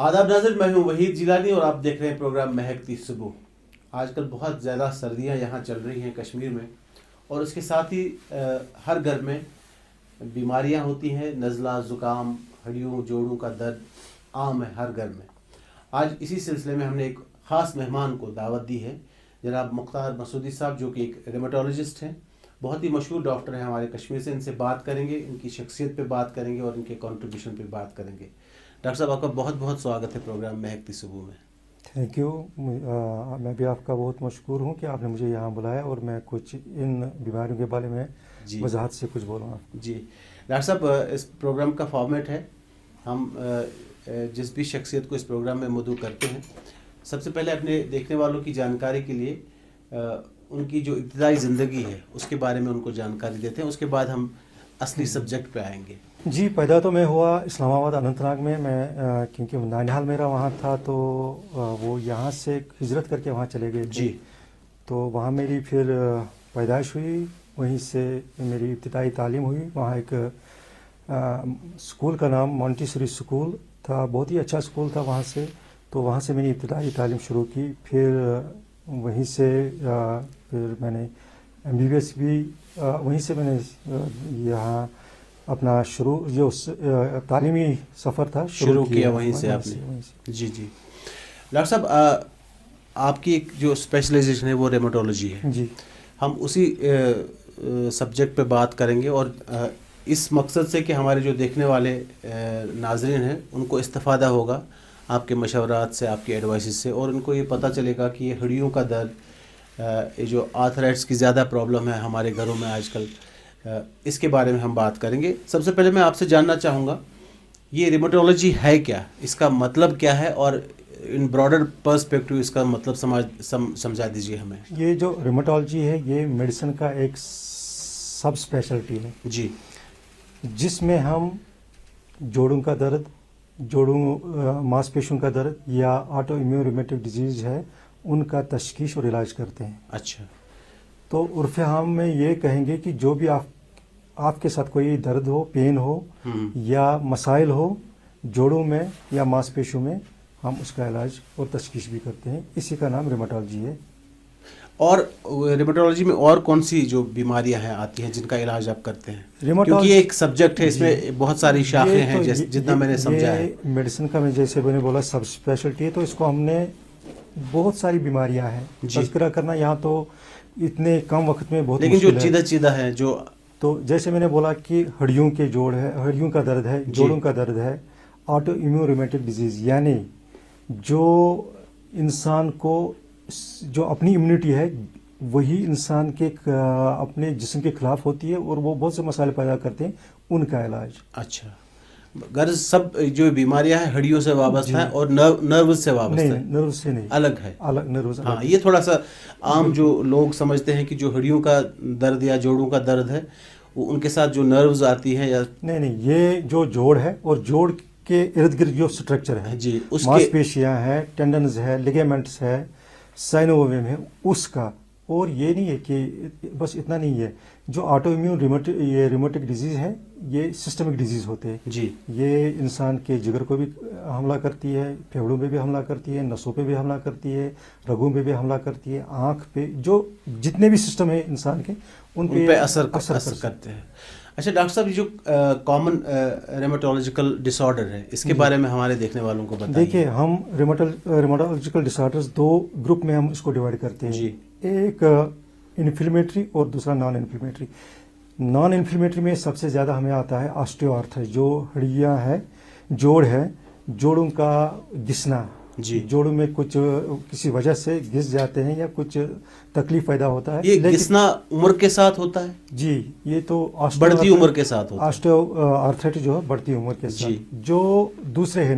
آداب ناظرین، میں ہوں وحید جیلانی اور آپ دیکھ رہے ہیں پروگرام مہکتی صبح۔ آج کل بہت زیادہ سردیاں یہاں چل رہی ہیں کشمیر میں، اور اس کے ساتھ ہی ہر گھر میں بیماریاں ہوتی ہیں، نزلہ، زکام، ہڈیوں جوڑوں کا درد عام ہے ہر گھر میں۔ آج اسی سلسلے میں ہم نے ایک خاص مہمان کو دعوت دی ہے، جناب مختار مسعودی صاحب، جو کہ ایک ریمیٹولوجسٹ ہیں، بہت ہی مشہور ڈاکٹر ہیں ہمارے کشمیر سے۔ ان سے بات کریں گے، ان کی شخصیت پہ بات کریں گے اور ان کے کنٹریبیوشن پہ بات کریں گے۔ ڈاکٹر صاحب، آپ کا بہت بہت سواگت ہے پروگرام مہکتی صبح میں۔ تھینک یو، میں بھی آپ کا بہت مشکور ہوں کہ آپ نے مجھے یہاں بلایا اور میں کچھ ان بیماریوں کے بارے میں وضاحت سے کچھ بولوں گا۔ جی ڈاکٹر صاحب، اس پروگرام کا فارمیٹ ہے، ہم جس بھی شخصیت کو اس پروگرام میں مدعو کرتے ہیں، سب سے پہلے اپنے دیکھنے والوں کی جانکاری کے لیے ان کی جو ابتدائی زندگی ہے اس کے بارے میں ان کو جانکاری دیتے ہیں، اس کے بعد ہم اصلی سبجیکٹ پہ آئیں گے۔ جی، پیدا تو میں ہوا اسلام آباد اننت ناگ میں، کیونکہ نانیہال میرا وہاں تھا، تو وہ یہاں سے ہجرت کر کے وہاں چلے گئے تھے۔ جی، تو وہاں میری پھر پیدائش ہوئی، وہیں سے میری ابتدائی تعلیم ہوئی۔ وہاں ایک اسکول کا نام مونٹیسری اسکول تھا، بہت ہی اچھا اسکول تھا وہاں سے، تو وہاں سے میں نے ابتدائی تعلیم شروع کی۔ پھر وہیں سے پھر میں نے MBBS بھی وہیں سے میں نے یہاں اپنا جو تعلیمی سفر تھا شروع کیا وہیں سے آپ نے۔ جی جی ڈاکٹر صاحب، آپ کی ایک جو اسپیشلائزیشن ہے وہ ریمیٹولوجی ہے۔ جی، ہم اسی سبجیکٹ پہ بات کریں گے، اور اس مقصد سے کہ ہمارے جو دیکھنے والے ناظرین ہیں ان کو استفادہ ہوگا آپ کے مشورات سے، آپ کے ایڈوائسز سے، اور ان کو یہ پتہ چلے گا کہ یہ ہڈیوں کا درد، یہ جو آرتھرائٹس کی زیادہ پرابلم ہے ہمارے گھروں میں آج کل، اس کے بارے میں ہم بات کریں گے۔ سب سے پہلے میں آپ سے جاننا چاہوں گا، یہ ریمیٹولوجی ہے کیا، اس کا مطلب کیا ہے، اور ان براڈر پرسپیکٹو اس کا مطلب سمجھا دیجیے ہمیں۔ یہ جو ریمیٹولوجی ہے یہ میڈیسن کا ایک سب اسپیشلٹی ہے، جی، جس میں ہم جوڑوں کا درد، ماس پیشیوں کا درد یا آٹو امیون ریمیٹک ڈیزیز ہے، ان کا تشخیص اور علاج کرتے ہیں۔ اچھا، تو عرف عام میں یہ کہیں گے کہ جو بھی آپ کے ساتھ کوئی درد ہو، پین ہو یا مسائل ہو جوڑوں میں یا ماس پیشیوں میں، ہم اس کا علاج اور تشخیص بھی کرتے ہیں۔ اسی کا نام ریمیٹولوجی ہے۔ اور ریمیٹولوجی میں اور کون سی جو بیماریاں ہیں آتی ہیں جن کا علاج آپ کرتے ہیں؟ کیونکہ یہ ایک سبجیکٹ ہے، اس میں بہت ساری شاخیں ہیں جتنا میں نے سمجھا ہے۔ میڈیسن کا میں جیسے میں نے بولا سب اسپیشلٹی ہے، تو اس کو ہم نے بہت ساری بیماریاں ہیں تذکرہ کرنا یہاں تو اتنے کم وقت میں بہت لیکن جو چیدہ ہے جو، تو جیسے میں نے بولا کہ ہڈیوں کے جوڑ ہے، ہڈیوں کا درد ہے، جوڑوں کا درد ہے، آٹو امیون ریمیٹک ڈیزیز، یعنی جو انسان کو جو اپنی امیونٹی ہے وہی انسان کے اپنے جسم کے خلاف ہوتی ہے اور وہ بہت سے مسائل پیدا کرتے ہیں، ان کا علاج۔ اچھا، غرض سب جو بیماریاں ہیں ہڈیوں سے وابستہ ہیں اور نروز سے وابستہ ہیں؟ نہیں، نروز سے نہیں، الگ ہے، الگ نروز۔ ہاں، یہ تھوڑا سا عام جو لوگ سمجھتے ہیں کہ جو ہڈیوں کا درد یا جوڑوں کا درد ہے وہ ان کے ساتھ جو نروز آتی ہیں یا نہیں، یہ جو جوڑ ہے اور جوڑ کے ارد گرد جو سٹرکچر ہے، جی، اس ماس پیشیاں ہیں، ٹینڈنز ہے، لیگامنٹس ہے، سائنوویم ہے، اس کا۔ اور یہ نہیں ہے کہ بس اتنا نہیں ہے، جو آٹو امیون ریمیٹک ڈیزیز ہے یہ سسٹمک ڈیزیز ہوتے ہیں۔ جی، یہ انسان کے جگر کو بھی حملہ کرتی ہے، پھیپڑوں پہ بھی حملہ کرتی ہے، نسوں پہ بھی حملہ کرتی ہے، رگوں پہ بھی حملہ کرتی ہے، آنکھ پہ، جو جتنے بھی سسٹم ہیں انسان کے ان پہ اثر کرتے ہیں۔ اچھا ڈاکٹر صاحب، یہ جو کامن ریمیٹولوجیکل ڈس آرڈر ہے اس کے بارے میں ہمارے دیکھنے والوں کو بتائیے۔ دیکھیے، ہم ریمیٹولوجیکل ڈس آرڈرز دو گروپ میں ہم اس کو ڈیوائڈ کرتے ہیں۔ جی، ایک انفلیمیٹری اور دوسرا نان انفلیمیٹری۔ نان انفلیمیٹری میں سب سے زیادہ ہمیں آتا ہے آسٹیو آرتھرائٹس، جو ہڈیاں ہے، جوڑ ہے، جوڑوں کا گھسنا، جی، جوڑوں میں کچھ کسی وجہ سے گھس جاتے ہیں یا کچھ تکلیف پیدا ہوتا ہے۔ یہ گھسنا عمر کے ساتھ ہوتا ہے؟ جی، یہ تو بڑھتی عمر کے ساتھ ہوتا ہے۔ آسٹیو آرتھرائٹس جو ہے بڑھتی عمر کے ساتھ۔ جو دوسرے ہیں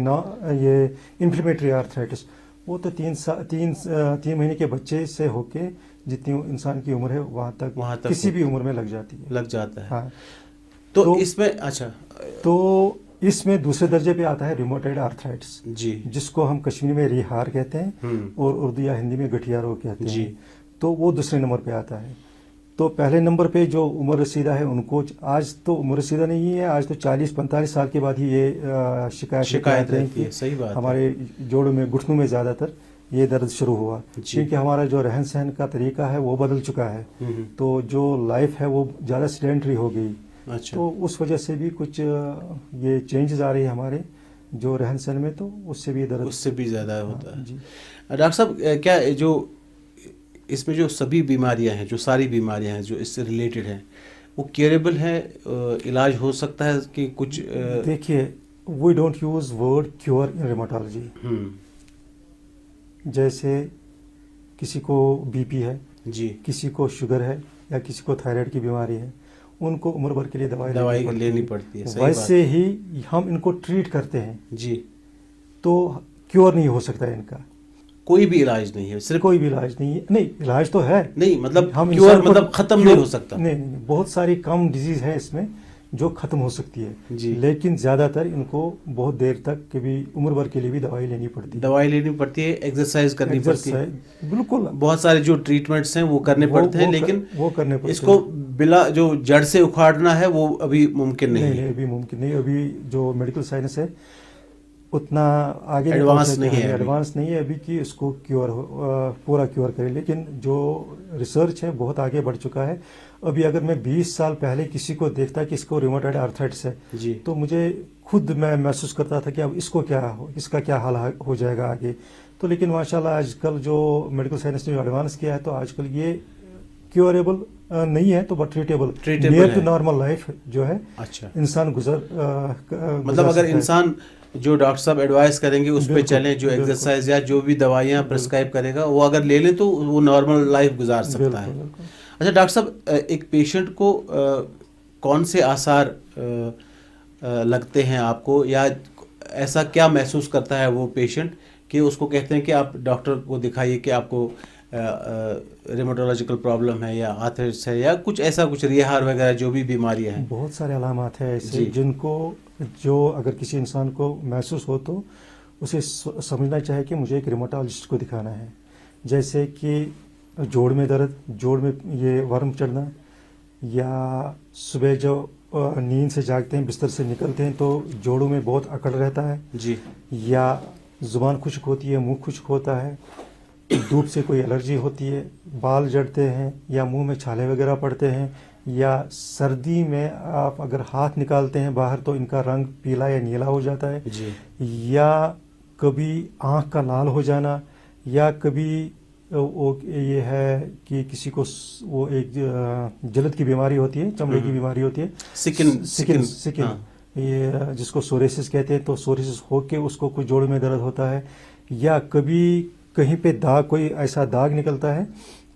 یہ انفلیمیٹری آرتھرائٹس، وہ تو 3 مہینے کے بچے سے ہو کے جتنی انسان کی عمر ہے وہاں تک کسی بھی عمر میں لگ جاتا ہے۔ ہاں، تو اس میں اچھا، تو اس میں دوسرے درجے پہ آتا ہے ریموٹائڈ آرتھرائٹس، جی، جس کو ہم کشمیری میں ریہار کہتے ہیں اور اردو یا ہندی میں گٹھیا روگ کہتے ہیں۔ جی، تو وہ دوسرے نمبر پہ آتا ہے۔ تو پہلے نمبر پہ جو عمر رسیدہ ہے ان کو آج تو عمر رسیدہ نہیں ہے, آج تو 40-45 سال کے بعد ہی یہ شکایت رہتی ہے. صحیح بات. ہمارے جوڑوں میں, گھٹنوں میں زیادہ تر یہ درد شروع ہوا, کیونکہ ہمارا جو رہن سہن کا طریقہ ہے وہ بدل چکا ہے, تو جو لائف ہے وہ زیادہ سیڈنٹری ہو گئی. تو اس وجہ سے بھی کچھ یہ چینجز آ رہی ہے ہمارے جو رہن سہن میں, تو اس سے بھی درد اس سے بھی زیادہ ہوتا ہے. جی ڈاکٹر صاحب, کیا جو اس میں جو سبھی بیماریاں ہیں, جو ساری بیماریاں ہیں جو اس سے ریلیٹڈ ہیں, وہ کیوریبل ہے, علاج ہو سکتا ہے کہ کچھ؟ دیکھیے, we don't use word cure in rheumatology. جیسے کسی کو بی پی ہے, جی, کسی کو شوگر ہے, یا کسی کو تھائرائڈ کی بیماری ہے, ان کو عمر بھر کے لیے دوائی لینی پڑتی ہے. ویسے ہی ہم ان کو ٹریٹ کرتے ہیں. جی, تو کیور نہیں ہو سکتا ہے ان کا, کوئی بھی علاج نہیں ہے, صرف کوئی بھی علاج نہیں ہے. نہیں, علاج تو ہے, نہیں مطلب ہم کیور مطلب ختم نہیں ہو سکتا. نہیں, بہت ساری کم ڈیزیز ہیں اس میں جو ختم ہو سکتی ہے. جی, لیکن زیادہ تر ان کو بہت دیر تک کبھی عمر بھر کے لیے بھی دوائی لینی پڑتی ہے, ایکسرسائز کرنی پڑتی ہے. بالکل, بہت سارے جو ٹریٹمنٹس ہیں وہ کرنے پڑتے ہیں, لیکن وہ کرنے پڑتے اس کو بلا جو جڑ سے اکھاڑنا ہے وہ ابھی ممکن نہیں ہے. ابھی ممکن نہیں. ابھی جو میڈیکل سائنس ہے اتنا آگے ایڈوانس نہیں ہے ابھی کہ اس کو پورا کیور کرے. لیکن جو ریسرچ ہے بہت آگے بڑھ چکا ہے. ابھی اگر میں 20 سال پہلے کسی کو دیکھتا کہ اس کو ریموٹائڈ آرتھرائٹس ہے, جی, تو مجھے خود میں محسوس کرتا تھا کہ اب اس کا کیا حال ہو جائے گا آگے. تو لیکن ماشاءاللہ آج کل جو میڈیکل سائنس نے ایڈوانس کیا ہے, تو آج کل یہ کیوریبل نہیں ہے تو but treatable near to normal life جو ہے انسان مطلب اگر انسان جو ڈاکٹر صاحب ایڈوائز کریں گے اس پہ چلیں, جو ایکسرسائز یا جو بھی دوائیاں پرسکرائب کرے گا وہ اگر لے لیں تو وہ نارمل لائف گزار سکتا ہے. اچھا ڈاکٹر صاحب, ایک پیشنٹ کو کون سے آثار لگتے ہیں آپ کو, یا ایسا کیا محسوس کرتا ہے وہ پیشنٹ کہ اس کو کہتے ہیں کہ آپ ڈاکٹر کو دکھائیے کہ آپ کو ریموٹولوجیکل پرابلم ہے یا آرتھرائٹس ہے یا کچھ ایسا, کچھ ریہار وغیرہ جو بھی بیماریاں ہیں؟ بہت سارے علامات ہیں ایسے جن کو جو اگر کسی انسان کو محسوس ہو تو اسے سمجھنا چاہے کہ مجھے ایک ریموٹولوجسٹ کو دکھانا ہے. جیسے کہ جوڑ میں درد, جوڑ میں یہ ورم چڑھنا, یا صبح جو نیند سے جاگتے ہیں, بستر سے نکلتے ہیں تو جوڑوں میں بہت اکڑ رہتا ہے, جی, یا زبان خشک ہوتی ہے, منہ خشک ہوتا ہے, دھوپ سے کوئی الرجی ہوتی ہے, بال جڑتے ہیں, یا منہ میں چھالے وغیرہ پڑتے ہیں, یا سردی میں آپ اگر ہاتھ نکالتے ہیں باہر تو ان کا رنگ پیلا یا نیلا ہو جاتا ہے, جی, یا کبھی آنکھ کا لال ہو جانا, یا کبھی وہ یہ ہے کہ کسی کو وہ ایک جلد کی بیماری ہوتی ہے, چمڑے کی بیماری ہوتی ہے, سکن یہ جس کو سوریسس کہتے ہیں, تو سوریسس ہو کے اس کو کچھ جوڑ میں درد ہوتا ہے, یا کبھی کہیں پہ داغ, کوئی ایسا داغ نکلتا ہے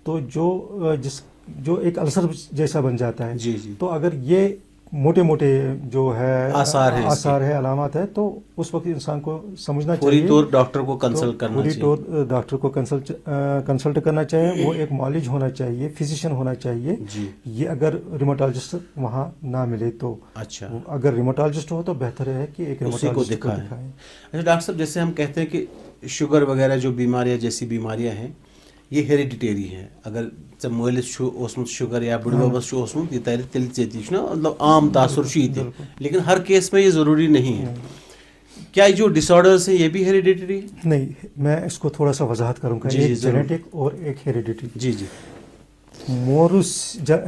تو جو ایک السر جیسا بن جاتا ہے. جی, جی, تو اگر یہ موٹے موٹے جو ہے آثار ہے, علامات ہے, تو اس وقت انسان کو سمجھنا چاہیے, پوری طور ڈاکٹر کو کنسلٹ کرنا چاہیے, پوری طور ڈاکٹر کو کنسلٹ کرنا چاہیے. وہ ایک معالج ہونا چاہیے, فزیشین ہونا چاہیے. جی, یہ اگر ریموٹولوجسٹ وہاں نہ ملے تو, اچھا, اگر ریموٹولوجسٹ ہو تو بہتر ہے کہ ایک ریموٹولوجسٹ کو دکھائیں. اچھا ڈاکٹر صاحب, جیسے ہم کہتے ہیں کہ شوگر وغیرہ جو بیماریاں جیسی بیماریاں ہیں یہ ہیریڈیٹری ہیں. اگر ژےٚ مٲلِس چھُ اوسمُت شُگر یا بٕڈبَبَس چھُ اوسمُت یہِ تَرِ تیٚلہِ ژےٚ چھُ نا مطلب عام تاثر چھُ یہِ تہِ, لیکن ہر کیس میں یہ ضروری نہیں ہے. کیا جو ڈس آرڈرس ہیں یہ بھی ہیریڈیٹری؟ نہیں, میں اس کو تھوڑا سا وضاحت کروں گا. ایک جینیٹک اور ایک ہیریڈیٹری. جی, جی,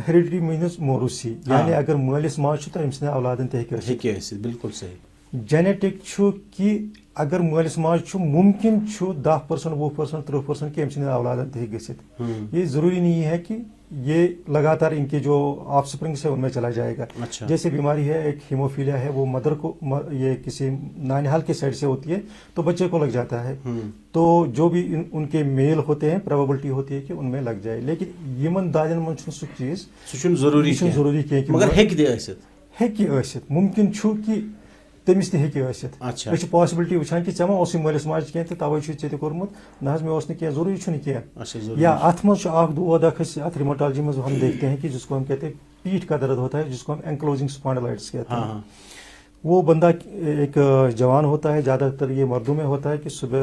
ہیریڈیٹری مینز موروسی, یعنی اگر مٲلِس ماجہِ چھُ تہٕ أمۍ سٕنٛدٮ۪ن اولادن تہِ ہیٚکہِ ٲسِتھ. بالکل صحیح. جینیٹک چھُ کہ اگر مٲلِس ماجہِ چھُ ممکن چھُ 10%, 20%, 30% کہ أمۍ سٕنٛدٮ۪ن اولادن تہِ ہیٚکہِ گٔژھِتھ. یہ ضروری نہیں ہے کہ یہ لگاتار ان کے جو آف اسپرنگس ہے ان میں چلا جائے گا. جیسے بیماری ہے ایک ہیموفیلیا ہے, وہ مدر کو یہ کسی نانحال کے سائڈ سے ہوتی ہے تو بچے کو لگ جاتا ہے, تو جو بھی ان کے میل ہوتے ہیں پروبیبلٹی ہوتی ہے کہ ان میں لگ جائے. لیکن یمن دادن من چھُنہٕ سُہ چیز ضروری کینٛہہ, مگر ہیٚکہِ ٲسِتھ. ممکن چھُ کہ تٔمِس تہِ ہیٚکہِ ٲسِتھ. أسۍ چھِ پاسبلٹی وٕچھان کہ ژےٚ ما اوسُے مٲلِس ماجہِ کینٛہہ تہٕ تَوَے چھُے ژےٚ تہِ کوٚرمُت. نہ حظ مےٚ اوس نہٕ کینٛہہ, ضروٗری چھُنہٕ کینٛہہ. یا اَتھ منٛز چھُ اکھ دود اکھ أسۍ اَتھ ریموٹالجی منٛز ہم دیکھتے ہیں کہ جس کو ہم کہتے ہیں پیٹھ کا درد ہوتا ہے, جس کو ہم اینکلوزنگ اسپانڈلائٹس کہتے ہیں. وہ بندہ ایک جوان ہوتا ہے, زیادہ تر یہ مردوں میں ہوتا ہے کہ صبح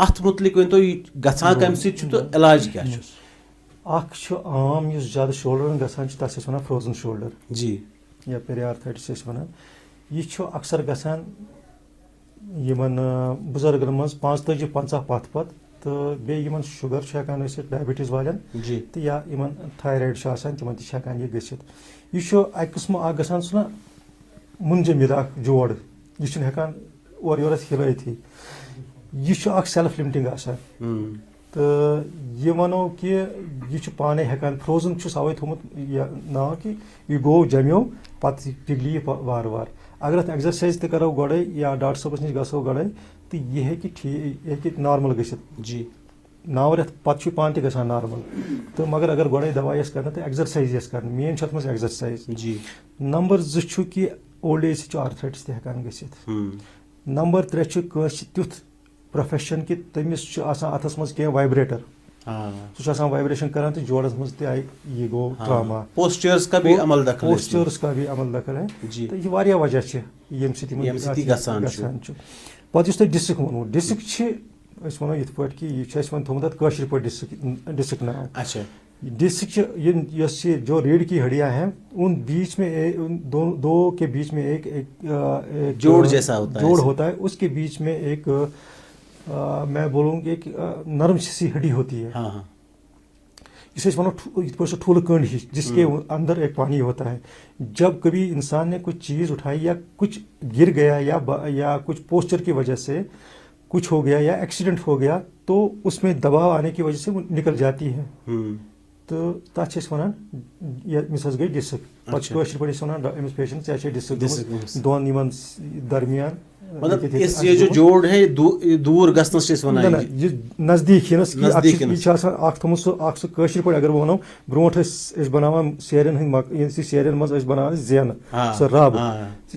اتھ متعلق ؤنتو گژھان کمہِ سۭتۍ چھُ تہٕ علاج کیٛاہ چھُس؟ اکھ چھُ عام یُس زیادٕ شولڈرن گژھان چھُ تتھ چھِ أسۍ وَنان فروزن شولڈر جی یا پیری آرتھرائٹس چھِ أسۍ وَنان. یہِ چھُ اکثر گژھان یِمن بُزرگن منٛز 45-50 پتھ پتہٕ تہٕ بیٚیہِ یِمن شُگر چھُ ہٮ۪کان ٲسِتھ ڈایبٹیٖز والٮ۪ن تہٕ یا یِمن تھایرایڈ چھُ آسان تِمن تہِ چھُ ہٮ۪کان یہِ گٔژھِتھ. یہِ چھُ اکہِ قٕسمہٕ اکھ گژھان سُہ نا مُنجمد اکھ جوڑ یہِ چھُنہٕ ہٮ۪کان اورٕ یورٕ ہِلٲیتھٕے. یہِ چھُ اکھ سیلف لِمٹنگ آسان تہٕ یہِ وَنو کہِ یہِ چھُ پانے ہٮ۪کان فروزن چھُس اوے تھوٚمُت یہِ ناو کہِ یہِ گوٚو جمیو پتہٕ پِگلہِ یہِ وارٕ وارٕ. اگر اتھ ایٚگزرسایز تہِ کرو گۄڈے یا ڈاکٹر صٲبس نِش گژھو گۄڈے تہٕ یہِ ہیٚکہِ ٹھیٖک یہِ ہیٚکہِ نارمل گٔژھِتھ. جی 9 رٮ۪تھ پتہٕ چھُ پانہٕ تہِ گژھان نارمل تہٕ مگر اگر گۄڈے دوا آسہِ کرنہٕ تہٕ ایٚگزرسایز آسہِ کرنہٕ مین چھُ اتھ منٛز ایٚگزرسایز. جی نمبر 2 چھُ کہِ اولڈ ایج سۭتۍ چھُ آرتھرایٹس تہِ ہٮ۪کان گٔژھِتھ. نمبر 3 چھُ کٲنٛسہِ تیُتھ پروفیشن کہِ تٔمِس چھُ آسان اتھس منٛز کینٛہہ وایبریٹر سُہ چھُ آسان وایبریشن کران تہٕ جوڑس منٛز تہِ آیہِ یہِ گوٚو ٹراما. پوسچٲرس کا بھی عمل دخل ہے تہٕ یہِ واریاہ وجہ چھِ ییٚمہِ سۭتۍ یِمن گژھان چھُ. پتہٕ یُس تۄہہِ ڈِسک ووٚنوٕ ڈِسک چھِ أسۍ وَنو یِتھ پٲٹھۍ کہِ یہِ چھُ اَسہِ وۄنۍ تھوٚمُت اَتھ کٲشِر پٲٹھۍ ڈِسک ناو. ڈسک یۄس یہ جو ریڑھ کی ہڈیاں ہیں ان بیچ میں دو کے بیچ میں ایک جوڑ جیسا ہوتا ہے اس کے بیچ میں ایک میں بولوں گی ایک نرم سی ہڈی ہوتی ہے جسے ٹھول کنڈ ہی جس کے اندر ایک پانی ہوتا ہے. جب کبھی انسان نے کچھ چیز اٹھائی یا کچھ گر گیا یا کچھ پوسچر کی وجہ سے کچھ ہو گیا یا ایکسیڈنٹ ہو گیا تو اس میں دباؤ آنے کی وجہ سے وہ نکل جاتی ہے. تو تَتھ چھِ أسۍ وَنان أمِس حظ گٔے ڈِسک. پَتہٕ چھِ کٲشِر پٲٹھۍ أسۍ وَنان أمِس پیشنٹ ژےٚ چھے ڈِسک گٔمٕژ دۄن یِمن درمیان. مطلب یہ جو جوڑ ہے دور گژھنس چھِ أسۍ وَنان یہِ نزدیٖک یِنس یہِ چھِ آسان اکھ تھوٚمُت سُہ کٲشِر پٲٹھۍ اگر بہٕ وَنو برونٛٹھ ٲسۍ أسۍ بَناوان سیرٮ۪ن ہٕنٛدۍ ییٚمہِ سیرٮ۪ن منٛز ٲسۍ بَناوان زینہٕ سۄ رب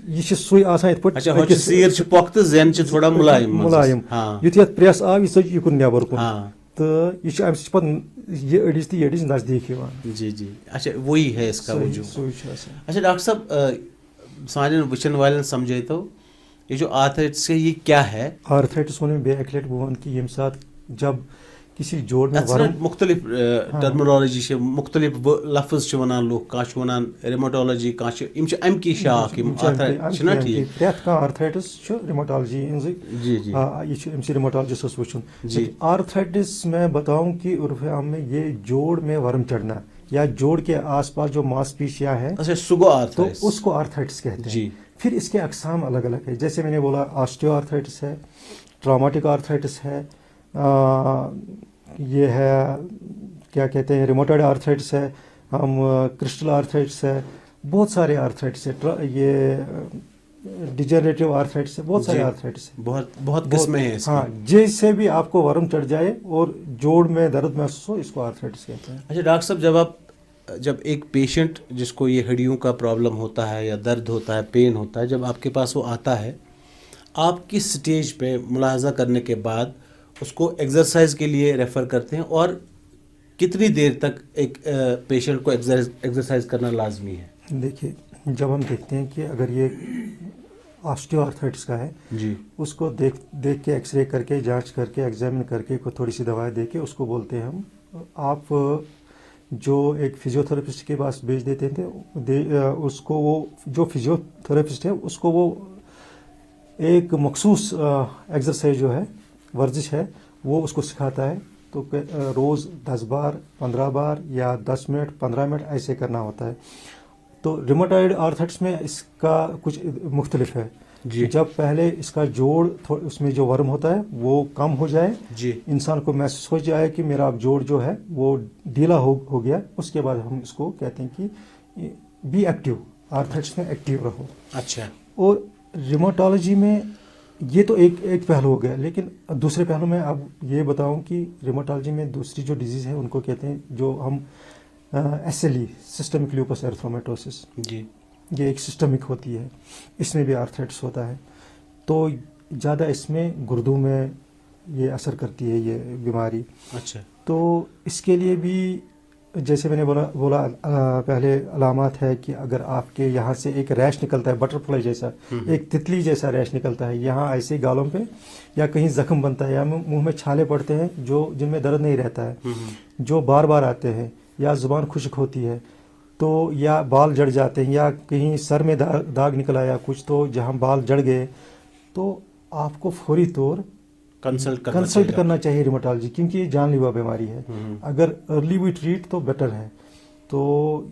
یہِ چھِ سُے آسان یِتھ پٲٹھۍ سیٖر چھِ پۄکھ تہٕ زٮ۪ن چھِ تھوڑا مُلایم یُتھُے اَتھ پریس آو یہِ ژٔج یِکُن نٮ۪بر کُن تہٕ یہِ چھُ اَمہِ سۭتۍ چھِ پَتہٕ یہِ أڑِج تہٕ یہِ أڑِج نزدیٖک یِوان. جی جی اچھا وہی ہے اس کا وجوہ. اچھا ڈاکٹر صاحب سانٮ۪ن وٕچھن والٮ۪ن سمجھٲیتو یہ جو آرتھرائٹس ہے یہ کیا ہے؟ آرتھرائٹس ووٚن مےٚ بیٚیہِ اَکہِ لَٹہِ بہٕ وَنہٕ کہِ ییٚمہِ ساتہٕ جب کسی جوڑ میں مختلف ٹرمنالوجی چھِ مختلف لفظ چھِ وَنان لُکھ کانٛہہ چھُ وَنان ریموٹالجی کانٛہہ چھِ یِم چھِ اَمہِ کی شاخ یِم چھِنا ٹھیٖک پرٛٮ۪تھ کانٛہہ آرتھرائٹس چھُ ریموٹالجی ہٕنٛزٕے. یہِ چھُ أمۍ سٕے ریموٹالجسٹس وٕچھُن. آرتھرائٹس میں بتاؤں کہ عرف عام میں یہ جوڑ میں ورم چڑھنا یا جوڑ کے آس پاس جو ماس پیشیاں ہیں تو اس کو آرتھرائٹس کہتے ہیں. پھر اس کے اقسام الگ الگ ہے جیسے میں نے بولا آسٹیو آرتھرائٹس ہے, ٹرامیٹک آرتھرائٹس ہے, یہ ہے کیا کہتے ہیں ریموٹائڈ آرتھرائٹس ہے, ہم کرسٹل آرتھرائٹس ہے, بہت سارے آرتھرائٹس ہے, یہ ڈیجنریٹو آرتھرائٹس ہے, بہت سارے آرتھرائٹس ہیں, بہت قسمیں ہیں. ہاں جیسے بھی آپ کو ورم چڑھ جائے اور جوڑ میں درد محسوس ہو اس کو آرتھرائٹس کہتے ہیں. اچھا ڈاکٹر صاحب جب ایک پیشنٹ جس کو یہ ہڈیوں کا پرابلم ہوتا ہے یا درد ہوتا ہے, پین ہوتا ہے, جب آپ کے پاس وہ آتا ہے, آپ کس سٹیج پہ ملاحظہ کرنے کے بعد اس کو ایکسرسائز کے لیے ریفر کرتے ہیں اور کتنی دیر تک ایک پیشنٹ کو ایکسرسائز کرنا لازمی ہے؟ دیکھیے جب ہم دیکھتے ہیں کہ اگر یہ آسٹیو آرتھرائٹس کا ہے جی, اس کو دیکھ کے ایکس رے کر کے جانچ کر کے ایگزامن کر کے تھوڑی سی دوائیں دے کے اس کو بولتے ہیں ہم آپ جو ایک فزیوتھراپسٹ کے پاس بھیج دیتے تھے, اس کو وہ جو فزیوتھراپسٹ ہے اس کو وہ ایک مخصوص ایکسرسائز جو ہے ورزش ہے وہ اس کو سکھاتا ہے. تو روز 10 بار 15 بار یا 10 منٹ 15 منٹ ایسے کرنا ہوتا ہے. تو ریموٹائڈ آرتھرائٹس میں اس کا کچھ مختلف ہے جی. جب پہلے اس کا جوڑ اس میں جو ورم ہوتا ہے وہ کم ہو جائے جی, انسان کو محسوس ہو جائے کہ میرا اب جوڑ جو ہے وہ ڈھیلا ہو گیا, اس کے بعد ہم اس کو کہتے ہیں کہ بی ایکٹیو, آرتھرائٹس میں ایکٹیو رہو. اچھا. اور ریموٹالوجی میں یہ تو ایک پہلو ہو گیا, لیکن دوسرے پہلو میں اب یہ بتاؤں کہ ریموٹالوجی میں دوسری جو ڈیزیز ہے ان کو کہتے ہیں جو ہم SLE سسٹمک لیوپس ایرتھرومیٹوسس جی, یہ ایک سسٹمک ہوتی ہے, اس میں بھی آرتھرائٹس ہوتا ہے. تو زیادہ اس میں گردوں میں یہ اثر کرتی ہے یہ بیماری. اچھا. تو اس کے لیے بھی جیسے میں نے بولا پہلے علامات ہے کہ اگر آپ کے یہاں سے ایک ریش نکلتا ہے بٹر فلائی جیسا، ایک تتلی جیسا ریش نکلتا ہے یہاں ایسے گالوں پہ، یا کہیں زخم بنتا ہے یا منہ میں چھالے پڑتے ہیں جن میں درد نہیں رہتا ہے، جو بار بار آتے ہیں، یا زبان خشک ہوتی ہے تو، یا بال جڑ جاتے ہیں، یا کہیں سر میں داغ نکلا یا کچھ، تو جہاں بال جڑ گئے تو آپ کو فوری طور کنسلٹ کرنا چاہیے ریماٹالوجی، کیونکہ یہ جان لیوا بیماری ہے. اگر ارلی وی ٹریٹ تو بیٹر ہے. تو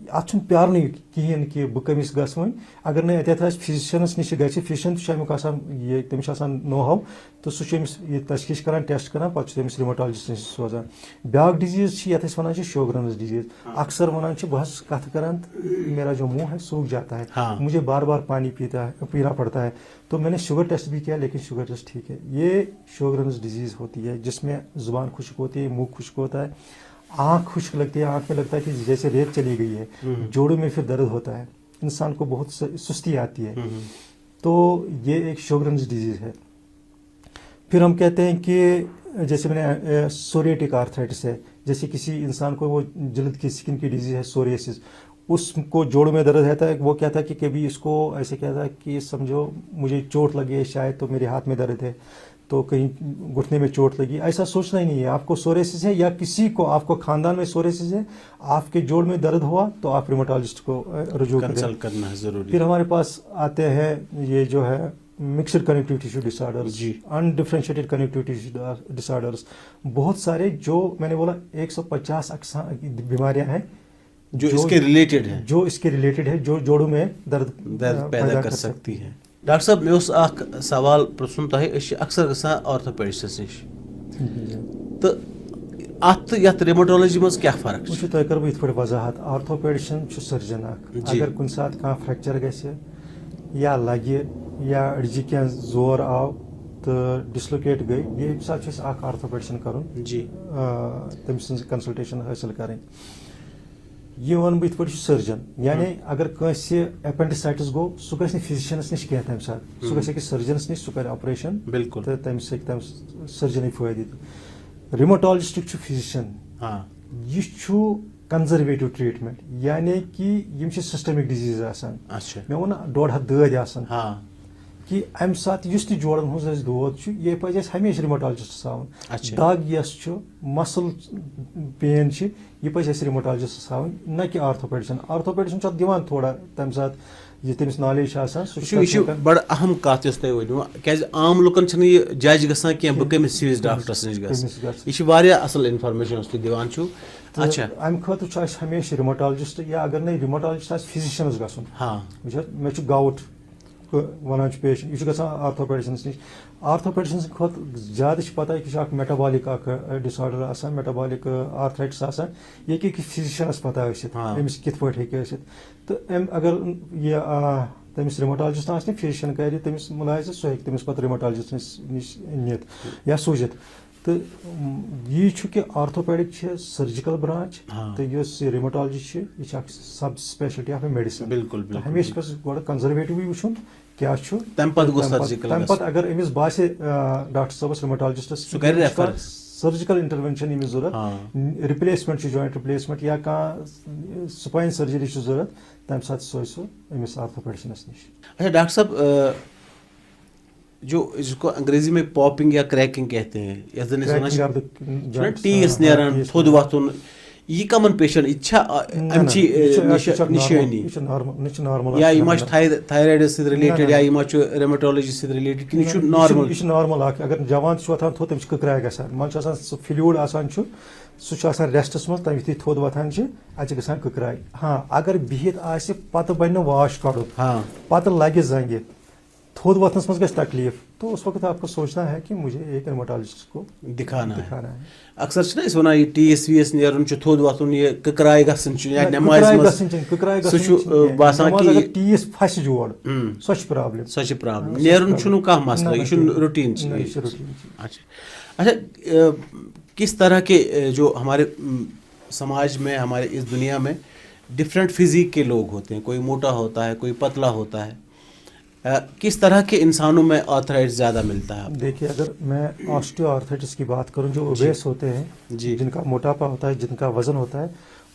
ات پیارن کہین کہ بہ کمس گھس وۄنۍ، اگر نہ اتھ فزیشنس نش گژھِ، فزیشن تہ امیُک آسان یہ تٔمِس چھُ آسان نو ہاو، تو سُہ چھُ أمِس یہ تشخیص کران، ٹیسٹ کران، پتہٕ چھُ تٔمِس ریماٹالجسٹ نش سوزان. بیاکھ ڈیزیز چھِ یتھ أسۍ ونان چھِ شوگرنز ڈیزیز. اکثر ونان چھِ بہٕ چھُس کتھ کران میرا جو منہ ہے سوکھ جاتا ہے، مجھے بار بار پانی پینا پڑتا ہے. تو میں نے شوگر ٹیسٹ بھی کیا لیکن شوگر ٹیسٹ ٹھیک ہے. یہ شوگرنز ڈیزیز ہوتی ہے جس میں زبان خشک ہوتی ہے، منہ خشک ہوتا ہے، آنکھ خشک لگتی ہے، آنکھ میں لگتا ہے کہ جیسے ریت چلی گئی ہے، جوڑوں میں پھر درد ہوتا ہے، انسان کو بہت سستی آتی ہے. تو یہ ایک شوگرنز ڈیزیز ہے. پھر ہم کہتے ہیں کہ جیسے میں نے سوریٹک آرتھرائٹس ہے، جیسے کسی انسان کو وہ جلد کی سکن کی ڈیزیز ہے سوریسس، اس کو جوڑوں میں درد رہتا ہے. وہ کہتا ہے کہ کبھی اس کو ایسے کہتا ہے کہ سمجھو مجھے چوٹ لگی ہے شاید تو میرے ہاتھ میں درد ہے، تو کہیں گھٹنے میں چوٹ لگی. ایسا سوچنا ہی نہیں ہے. آپ کو سوریسس ہے یا کسی کو آپ کو خاندان میں سوریسس ہے، آپ کے جوڑ میں درد ہوا تو آپ ریماٹالجسٹ کو رجوع کرنا ہے ضروری. پھر ہمارے پاس آتے ہیں یہ جو ہے مکسڈ کنیکٹیو ٹیشو ڈس آرڈرز، انڈیفرینشیٹڈ کنیکٹیو ٹیشو ڈس آرڈرز. بہت سارے جو میں نے بولا 150 بیماریاں ہیں جو اس کے ریلیٹڈ ہے، جو جوڑوں میں درد پیدا کر سکتی ہے. ڈاکٹر صاحب مے اوس اکھ سوال پرژھُن تۄہہِ، أسۍ چھِ اکثر گژھان آرتھوپیڈسس نِش، تہٕ اتھ تہٕ یتھ ریماٹالجی منٛز کیٛاہ فرق چھِ؟ تۄہہِ کرٕ بہٕ یِتھ پٲٹھۍ وضاحت. آرتھوپیڈشن چھُ سٔرجن اکھ. اگر کُنہِ ساتہٕ کانٛہہ فریکچر گژھِ یا لگہِ یا أڈجہِ کینٛہہ زور آو تہٕ ڈسلوکیٹ گٔے، ییٚمہِ ساتہٕ چھُ اَسہِ اکھ آرتھوپیڈشن کرُن، تٔمۍ سٕنٛز کنسلٹیشن حٲصِل کرٕنۍ. یہ ون بہٕ یِتھ پٲٹھۍ چھُ سٔرجن، یعنی اگر کٲنٛسہِ ایپینڈسائٹس گوٚو سُہ گژھِ نہٕ فزیشنس نِش کینٛہہ تمہِ ساتہٕ، سُہ گژھِ أکِس سٔرجنس نِش، سُہ کرِ آپریشن تہٕ تٔمِس ہیٚکہِ تمہِ سٔرجنٕے فٲیدٕ دِتھ. ریماٹالجسٹُک چھُ فزیشن، یہِ چھُ کنزرویٹو ٹریٹمنٹ، یعنی کہ یِم چھِ سسٹمک ڈِزیٖز آسان. مےٚ ووٚن 1.5 ہتھ دٲدۍ آسان کہ امہِ ساتہٕ یُس تہِ جوڑن ہُنٛد اَسہِ دود چھُ یہِ پزِ اَسہِ ہمیشہِ ریماٹالجسٹس ہاوُن. دگ یۄس چھُ، مسل پین چھِ، یہِ پزِ اَسہِ ریماٹالجسٹس ہاوٕنۍ، نہ کہ آرتھوپیڈشن. آرتھوپیڈشن چھُ اتھ دِوان تھوڑا تمہِ ساتہٕ یہ تٔمِس نالیج چھِ آسان. یہِ چھُ بڑٕ اہم کتھ یۄس تۄہہِ ؤنِو، کیازِ عام لُکن چھنہٕ یہِ جج گژھان کینٛہہ بہٕ کٔمِس ہِوِس ڈاکٹرس نِش گژھٕ. یہِ چھِ واریاہ اصل انفارمیشن یۄس تُہۍ دِوان چھِو. اچھا، امہِ خٲطرٕ چھُ اَسہِ ہمیشہِ ریماٹالجسٹ، یا اگر نہٕ ریماٹالجسٹ آسہِ فزیشنس گژھُن. وٕچھ حظ مےٚ چھُ گاوُٹ ونان چھُ پیشنٹ، یہِ چھُ گژھان آرتھوپیڈشنس نِش. آرتھوپیڈشن کھۄتہٕ زیادٕ چھِ پتہ یہِ چھُ اکھ میٹابالک اکھ ڈس آرڈر آسان، میٹابالک آرتھرایٹس آسان. یہِ ہیٚکہِ فزیشنس پتہ ٲسِتھ أمِس کِتھ پٲٹھۍ ہیٚکہِ ٲسِتھ. تہٕ اگر یہِ تٔمِس ریماٹالجسٹ آسہِ نہٕ، فزیشن کرِ تٔمِس مُلٲزِم، سُہ ہیٚکہِ تٔمِس پتہٕ ریماٹالجسٹ نِش نِتھ یا سوٗزِتھ. تہٕ یی چھُ کہِ آرتھوپیڈک چھِ سٔرجِکل برانچ، تہٕ یۄس یہِ ریماٹالجی چھِ یہِ چھِ اکھ سب سپیشلٹی آف اے میڈِسن. بالکل ہمیشہِ پزِ گۄڈٕ کنزرویٹِوٕے وٕچھُن کیٛاہ چھُ، تمہِ پتہٕ اگر أمِس باسہِ ڈاکٹر صٲبس ریماٹالجسٹس سٔرجِکل انٹروینشن ییٚمِس ضروٗرت، رِپلیسمنٹ چھُ جویِنٹ رِپلیسمنٹ یا کانٛہہ سپاین سٔرجری چھِ ضروٗرت، تمہِ ساتہٕ سوزِ سُہ أمِس آرتھوپیڈشنس نِش. اچھا ڈاکٹر صاحب، جو اس کو انگریزی میں پاپنگ یا کریکنگ کہتے ہیں، یتھ زن ونان ٹیس نیران، تھوٚد وۄتھُن، یہ کمن پیشنٹ یہ چھا امچی نشانی یا یہ ما تھایرایڈس سۭتۍ رِلیٹڈ یا یہ ما ریماٹالجی سۭتۍ رِلیٹڈ کِنہٕ یہِ چھُ نارمل؟ یہ چھُ نارمل اکھ. اگر جوان چھُ وۄتھان تھوٚد تٔمِس چھِ کٕکراے گژھان، منٛزٕ چھُ آسان سُہ فِلیوٗڈ آسان چھُ، سُہ چھُ آسان ریسٹس منٛز، تَمہِ یُتھُے تھوٚد وۄتھان چھِ اَتہِ چھِ گژھان کٕکراے. ہاں اگر بِہِتھ آسہِ پتہٕ بنہِ نہٕ واش کڑُن، پتہٕ لگہِ زنگہِ، تھوٚد وۄتھنس منٛز گژھِ تکلیف، تو اس وقت آپ کو سوچنا ہے کہ مجھے ایک ریماٹالجسٹ کو دکھانا ہے. اکثر چھِ نہ أسۍ وَنان یہِ ٹیس ویس نیرُن چھُ، تھوٚد وۄتھُن، یہِ کٕکراے گژھُن چھُ یا نٮ۪مازِ منٛز، سُہ چھُ باسان کہ ٹیس پھسہِ جوڑ، سۄ چھِ پرابلم. سۄ چھِ پرابلم. نیرُن چھُنہٕ کانٛہہ مسلہٕ، یہِ چھُ روٹین چیٖز. اچھا، کس طرح کے جو ہمارے سماج میں، ہمارے اس دنیا میں ڈفرینٹ فزیک کے لوگ ہوتے ہیں، کوئی موٹا ہوتا ہے، کوئی پتلا ہوتا ہے، کس طرح کے انسانوں میں آرتھرائٹس زیادہ ملتا ہے؟ دیکھیے اگر میں آسٹیو آرتھرائٹس کی بات کروں، جو اوبیس ہوتے ہیں، جن کا موٹاپا ہوتا ہے، جن کا وزن ہوتا ہے،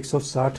160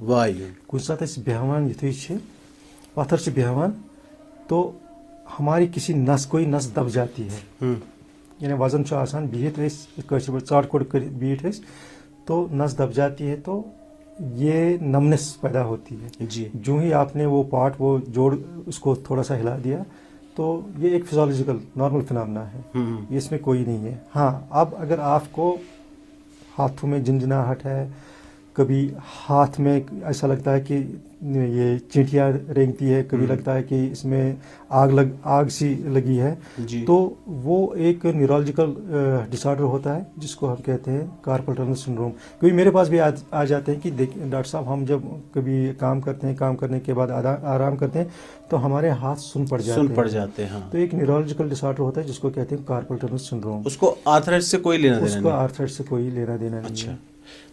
وایو کُنہِ ساتہٕ أسۍ بیٚہوان یُتھُے چھِ پتھر چھِ بیٚہوان تو ہماری کسی نس کوئی نس دب جاتی ہے یعنی وزن چھُ آسان بِہِتھ أسۍ کٲشِر پٲٹھۍ ژاٹ کوٚڑ کٔرِتھ بِہِتھ أسۍ تو نس دب جاتی ہے تو یہ نمنس پیدا ہوتی ہے. جی جو ہی آپ نے وہ پارٹ وہ جوڑ اس کو تھوڑا سا ہلا دیا تو یہ ایک فزیولوجیکل نارمل فنامنا ہے, اس میں کوئی نہیں ہے. ہاں اب اگر آپ کو ہاتھوں میں جنجناہٹ ہے, کبھی ہاتھ میں ایسا لگتا ہے کہ یہ چینٹیاں رینگتی ہے, کبھی لگتا ہے کہ اس میں آگ سی لگی ہے, جی تو وہ ایک نیورولوجیکل ڈس آرڈر ہوتا ہے جس کو ہم کہتے ہیں کارپل ٹنل سنڈروم. کبھی میرے پاس بھی آ جاتے ہیں کہ ڈاکٹر صاحب ہم جب کبھی کام کرتے ہیں, کام کرنے کے بعد آرام کرتے ہیں تو ہمارے ہاتھ سن پڑ جاتے ہیں. تو ایک نیورولوجیکل ڈس آرڈر ہوتا ہے جس کو کہتے ہیں کارپل ٹنل سنڈروم. اس کو آرتھرائٹس سے کوئی لینا دینا نہیں؟ اس کو آرتھرائٹس سے کوئی لینا دینا نہیں. اچھا,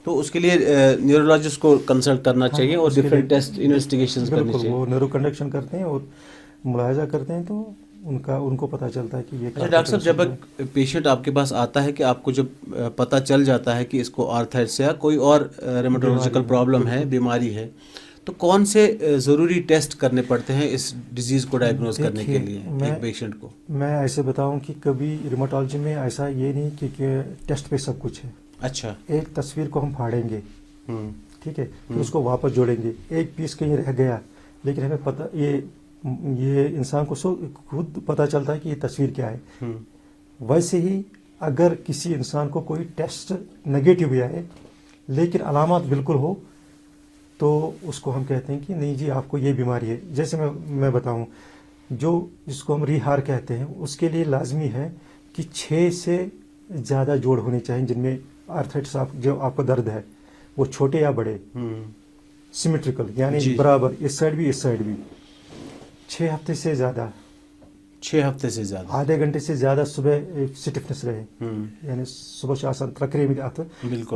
تو اس کے لیے نیورولوجسٹ کو کنسلٹ کرنا چاہیے اور ڈفرینٹ ٹیسٹ انویسٹیگیشنز کرنی چاہیے. وہ نیورو کنڈکشن کرتے ہیں اور ملاحظہ کرتے ہیں تو ان کو پتہ چلتا ہے کہ یہ. اچھا ڈاکٹر صاحب, جب ایک پیشنٹ آپ کے پاس آتا ہے کہ آپ کو جب پتہ چل جاتا ہے کہ اس کو آرتھرائٹس یا کوئی اور ریمیٹولوجیکل پرابلم ہے, بیماری ہے, تو کون سے ضروری ٹیسٹ کرنے پڑتے ہیں اس ڈیزیز کو ڈائگنوز کرنے کے لیے ایک پیشنٹ کو؟ میں ایسے بتاؤں کہ کبھی ریمیٹالوجی میں ایسا یہ نہیں کہ ٹیسٹ پہ سب کچھ ہے. اچھا, ایک تصویر کو ہم پھاڑیں گے, ٹھیک ہے, پھر اس کو واپس جوڑیں گے, ایک پیس کہیں رہ گیا لیکن ہمیں پتہ یہ انسان کو خود پتہ چلتا ہے کہ یہ تصویر کیا ہے. ویسے ہی اگر کسی انسان کو کوئی ٹیسٹ نگیٹو بھی آئے لیکن علامات بالکل ہو تو اس کو ہم کہتے ہیں کہ نہیں جی آپ کو یہ بیماری ہے. جیسے میں بتاؤں, جس کو ہم ری ہار کہتے ہیں, اس کے لیے لازمی ہے کہ 6 سے زیادہ جوڑ ہونے چاہیے جن میں آرتھرائٹس جو آپ کو درد ہے وہ چھوٹے یا بڑے, سیمیٹریکل یعنی برابر, اس سائڈ بھی اس سائڈ بھی. 6 ہفتے سے زیادہ, 6 ہفتے سے زیادہ, آدھے گھنٹے سے زیادہ صبح سٹفنس رہے, یعنی صبح آسان ترکرے ات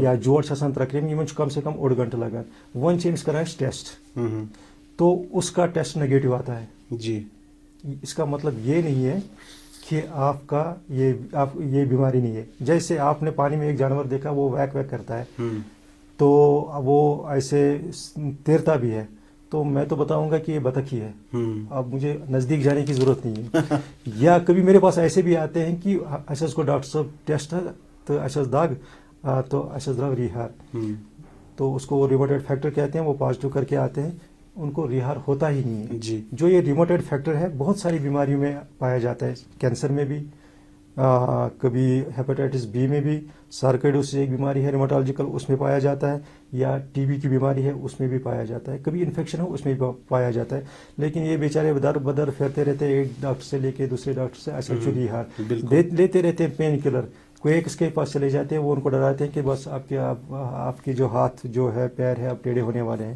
یا جوڑ آسان ترکرے ان کم سے کم 1.5 گھنٹہ لگان. ون سے کران ٹیسٹ تو اس کا ٹیسٹ نگیٹو آتا ہے. جی, اس کا مطلب یہ نہیں ہے کہ آپ کا یہ بیماری نہیں ہے. جیسے آپ نے پانی میں ایک جانور دیکھا وہ ویک ویک کرتا ہے تو وہ ایسے تیرتا بھی ہے, تو میں تو بتاؤں گا کہ یہ بطخ ہی ہے, اب مجھے نزدیک جانے کی ضرورت نہیں ہے. یا کبھی میرے پاس ایسے بھی آتے ہیں کہ اچھا اس کو ڈاکٹر صاحب ٹیسٹ ہے تو اچھا داغ تو اچھا درا ریہار, تو اس کو ریموٹیڈ فیکٹر کہتے ہیں, وہ پازیٹیو کر کے آتے ہیں, ان کو ریہار ہوتا ہی نہیں ہے. جی, جو یہ ریموٹیڈ فیکٹر ہے بہت ساری بیماریوں میں پایا جاتا ہے, کینسر میں بھی, کبھی ہیپاٹائٹس بی میں بھی, سارکوئڈوسس ایک بیماری ہے ریموٹالوجیکل اس میں پایا جاتا ہے, یا ٹی بی کی بیماری ہے اس میں بھی پایا جاتا ہے, کبھی انفیکشن ہو اس میں بھی پایا جاتا ہے. لیکن یہ بیچارے بدر پھرتے رہتے ہیں ایک ڈاکٹر سے لے کے دوسرے ڈاکٹر سے, ایسا چوری ہار لیتے رہتے ہیں پین کلر. کوئی ایک اس کے پاس چلے جاتے ہیں, وہ ان کو ڈراتے ہیں کہ بس آپ کے جو ہاتھ جو ہے پیر ہے اب ٹیڑھے ہونے والے ہیں.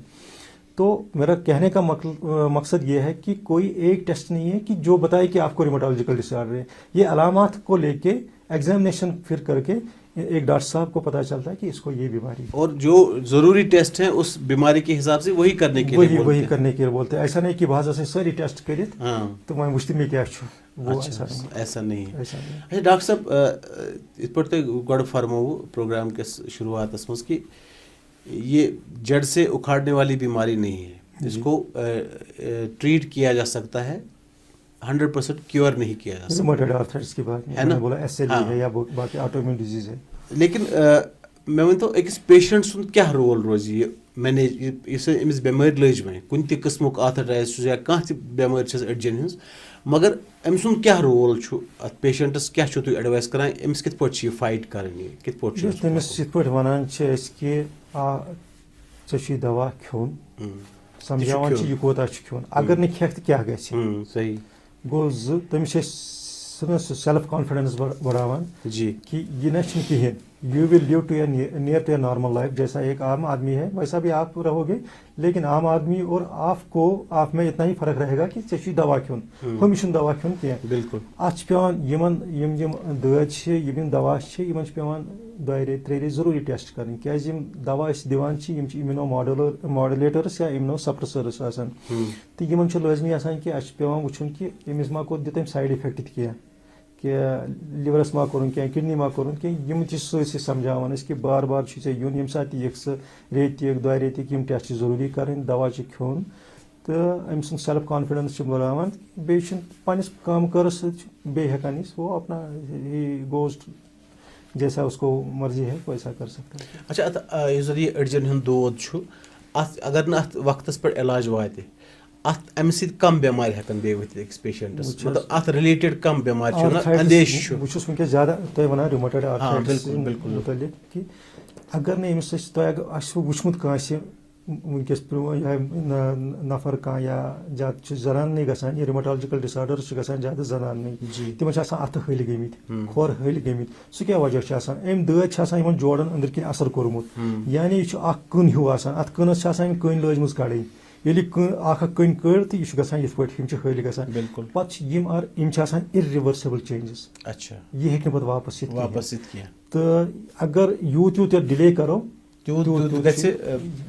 تو میرا کہنے کا مقصد یہ ہے کہ کوئی ایک ٹیسٹ نہیں ہے کہ جو بتائے کہ آپ کو ریمیٹالوجیکل ڈس آرڈر ہے. یہ علامات کو لے کے ایگزامینیشن پھر کر کے ایک ڈاکٹر صاحب کو پتہ چلتا ہے کہ اس کو یہ بیماری ہے, اور جو ضروری ٹیسٹ ہیں اس بیماری کے حساب سے وہی کرنے کے لیے بولتے ہیں. ایسا نہیں کہ بعض سے ساری ٹیسٹ کرت تو میں مشتم میں کیا وہ ایسا نہیں ہے. اچھا ڈاکٹر صاحب, ات پہ تھی گۄڈٕ فرمو پروگرام کس شروعاتس مز کہ یہ جڑ سے اکھاڑنے والی بیماری نہیں ہے, اس کو ٹریٹ کیا جا سکتا ہے, 100% کیور نہیں کیا جا سکتا آرتھرائٹس کی بات ہے نا, بولا ایس ایل ای ہے یا باقی آٹو امیون ڈیزیز ہے. لیکن میں ونتو أکِس پیشنٹ سُنٛد کیا رول روزِ یہ مینیج, یُس أمِس بٮ۪مٲرۍ لٔج وۄنۍ کُنہِ تہِ قٕسمُک آرتھرایٹس چھُ یا کانٛہہ تہِ بٮ۪مٲرۍ چھَس أڈجَن ہٕنٛز, مگر أمۍ سُنٛد کیا رول چھُ اَتھ پیشنٹس, کیا چھُو تُہۍ ایڈوایس کران أمِس کِتھ پٲٹھۍ چھِ یہِ فایٹ کَرٕنۍ, یہِ کِتھ پٲٹھۍ چھُ تٔمِس یِتھ پٲٹھۍ وَنان چھِ أسۍ کہِ ژےٚ چھُے دوا کھیوٚن, سمجھاوان چھِ یہِ کوتاہ چھُ کھیوٚن, اگر نہٕ کھٮ۪کھ تہٕ کیٛاہ گژھِ. صحیح گوٚو زٕ, تٔمِس چھِ أسۍ سُہ سیلف کانفیڈنس بڑھاوان جی کہ یہ نہ چھُنہٕ کِہیٖنۍ, you will live to near to a normal life. جیسا ایک عام آدمی ہے ویسا بھی آپ رہو گے, لیکن عام آدمی اور آپ میں اتنا ہی فرق رہے گا کہ ژےٚ چھُے دوا کھیوٚن, ہُمِس چھُنہٕ دوا کھیوٚن کینٛہہ. بالکل, اَتھ چھِ پیٚوان یِم دٲدۍ چھِ, یِم دوا چھِ, یِمن چھِ پیٚوان 2 ریٚتۍ 3 ریٚتۍ ضروٗری ٹیسٹ کَرٕنۍ, کیازِ یِم دوا أسۍ دِوان چھِ یِم چھِ اِمیوٗنو ماڈولیٹٲرٕس یا اِمیوٗنو سپریسٲرٕس آسان, تہٕ یِمن چھُ لٲزمی آسان کہ اَسہِ چھُ پیٚوان وٕچھُن کہ أمِس ما دیُت أمۍ سایڈ اِفیکٹ تہِ کینٛہہ, کہ لیورس ما کرن کی کڈنی ما کرن کی یم تہ سی سمجھاوان اس کہ بار بار چھ یون یم سات یک سہ ریت یک دو ریت یم ٹیسٹ ضروری کرن دوا چھ کھیون تو ام سن سیلف کانفیڈنس بڑھاوان بیٚیہِ پنس کام کارس ست بیٚیہِ ہیکان وہ اپنا گوز جیسا اس کو مرضی ہے ویسا کر سکتا ہے. اچھا یہ أڈجن ہُنٛد دود چھُ ات اگر نہٕ ات وقتس پٮ۪ٹھ علاج واتہِ ات امہِ سۭتۍ کم بٮ۪مارِ ہٮ۪کن بیٚیہِ ؤتھِتھ أکِس پیشنٹس مطلب ات رِلیٹڈ کم بٮ۪مارِ چھِ ونان اندیش چھُ. بہٕ چھُس وٕنکٮ۪س زیادٕ تۄہہِ وَنان ریومیٹایڈ آرتھرایٹس مُتعلق کہِ اگر نہٕ أمِس أسۍ تۄہہِ آسوٕ وٕچھمُت کٲنٛسہِ وٕنکٮ۪س نفر کانٛہہ یا زیادٕ چھِ زناننٕے گژھان یہِ ریومیٹالجِکل ڈِسآرڈٲرٕس چھِ گژھان زیادٕ زناننٕے تِمن چھِ آسان اَتھٕ ۂلۍ گٔمٕتۍ کھۄر ۂلۍ گٔمٕتۍ سُہ کیٛاہ وجہ چھُ آسان أمۍ دٲدۍ چھِ آسان یِمن جوڑن أنٛدرۍ کِنۍ اثر کوٚرمُت یعنی یہِ چھُ اکھ کٔنۍ ہیوٗ آسان اتھ کٔنس چھِ آسان یِم کٔنۍ لٲجمٕژ کڑٕنۍ ییٚلہِ اکھ کٔنۍ کٔڑ تہٕ یہِ چھُ گژھان یِتھ پٲٹھۍ یِم چھِ ۂلۍ گژھان پتہٕ چھِ یِم چھِ آسان اِررِؤرسِبٕل چینجز یہِ ہیٚکہِ نہٕ پتہٕ واپس یِتھ تہٕ اگر یوٗت یوٗت یتھ ڈِلے کرو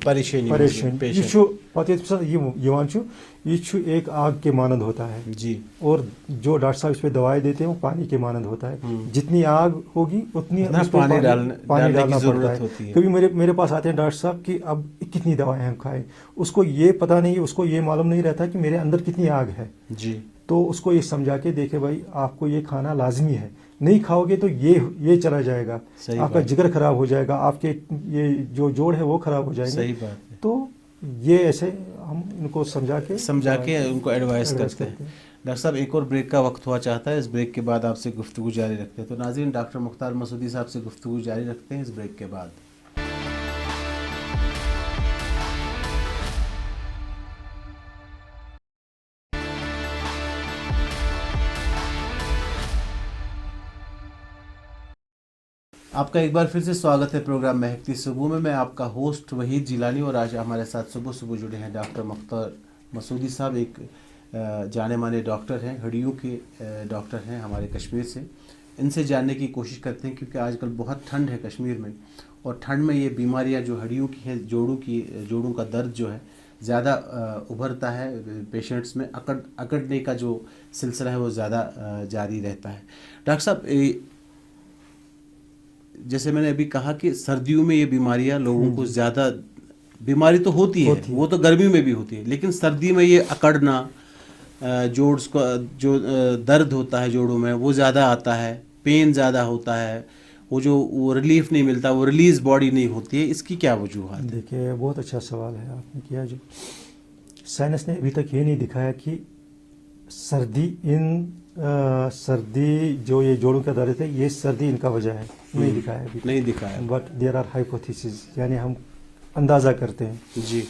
پریشانی یہ چھُ پتہٕ ییٚتہِ یِوان چھُ یہ چھُ ایک آگ کے مانند ہوتا ہے جی اور جو ڈاکٹر صاحب اس پہ دوائیں دیتے ہیں وہ پانی کے مانند ہوتا ہے جتنی آگ ہوگی اتنی پانی ڈالنا پڑتا ہے. کبھی میرے پاس آتے ہیں ڈاکٹر صاحب کہ اب کتنی دوائیں ہم کھائیں اس کو یہ پتہ نہیں اس کو یہ معلوم نہیں رہتا کہ میرے اندر کتنی آگ ہے جی تو اس کو یہ سمجھا کے دیکھے بھائی آپ کو یہ کھانا لازمی ہے نہیں کھاؤ گے تو یہ چلا جائے گا آپ کا جگر خراب ہو جائے گا آپ کے یہ جو جوڑ ہے وہ خراب ہو جائیں گے. صحیح بات ہے. تو یہ ایسے ہم ان کو سمجھا کے ان کو ایڈوائز کرتے ہیں. ڈاکٹر صاحب ایک اور بریک کا وقت ہوا چاہتا ہے اس بریک کے بعد آپ سے گفتگو جاری رکھتے ہیں. تو ناظرین ڈاکٹر مختار مسعودی صاحب سے گفتگو جاری رکھتے ہیں اس بریک کے بعد. آپ کا ایک بار پھر سے سواگت ہے پروگرام مہکتی صبح میں آپ کا ہوسٹ وحید جیلانی اور آج ہمارے ساتھ صبح جڑے ہیں ڈاکٹر مختار مسعودی صاحب ایک جانے مانے ڈاکٹر ہیں ہڈیوں کے ڈاکٹر ہیں ہمارے کشمیر سے. ان سے جاننے کی کوشش کرتے ہیں کیونکہ آج کل بہت ٹھنڈ ہے کشمیر میں اور ٹھنڈ میں یہ بیماریاں جو ہڈیوں کی ہیں جوڑوں کا درد جو ہے زیادہ ابھرتا ہے پیشنٹس میں اکڑنے کا جو سلسلہ ہے وہ زیادہ جاری رہتا ہے. ڈاکٹر صاحب جیسے میں نے ابھی کہا کہ سردیوں میں یہ بیماریاں لوگوں کو زیادہ بیماری تو ہوتی ہے وہ تو گرمیوں میں بھی ہوتی ہے لیکن سردی میں یہ اکڑنا جوڑس کو جو درد ہوتا ہے جوڑوں میں وہ زیادہ آتا ہے پین زیادہ ہوتا ہے وہ ریلیف نہیں ملتا وہ ریلیز باڈی نہیں ہوتی ہے. اس کی کیا وجوہات ہیں؟ دیکھیے بہت اچھا سوال ہے آپ نے کیا. جو سائنس نے ابھی تک یہ نہیں دکھایا کہ سردی جو یہ جوڑوں کا درد ہے یہ سردی ان کا وجہ ہے نہیں دکھایا بٹ دیر آر ہائپوتھیسز یعنی ہم اندازہ کرتے ہیں جی.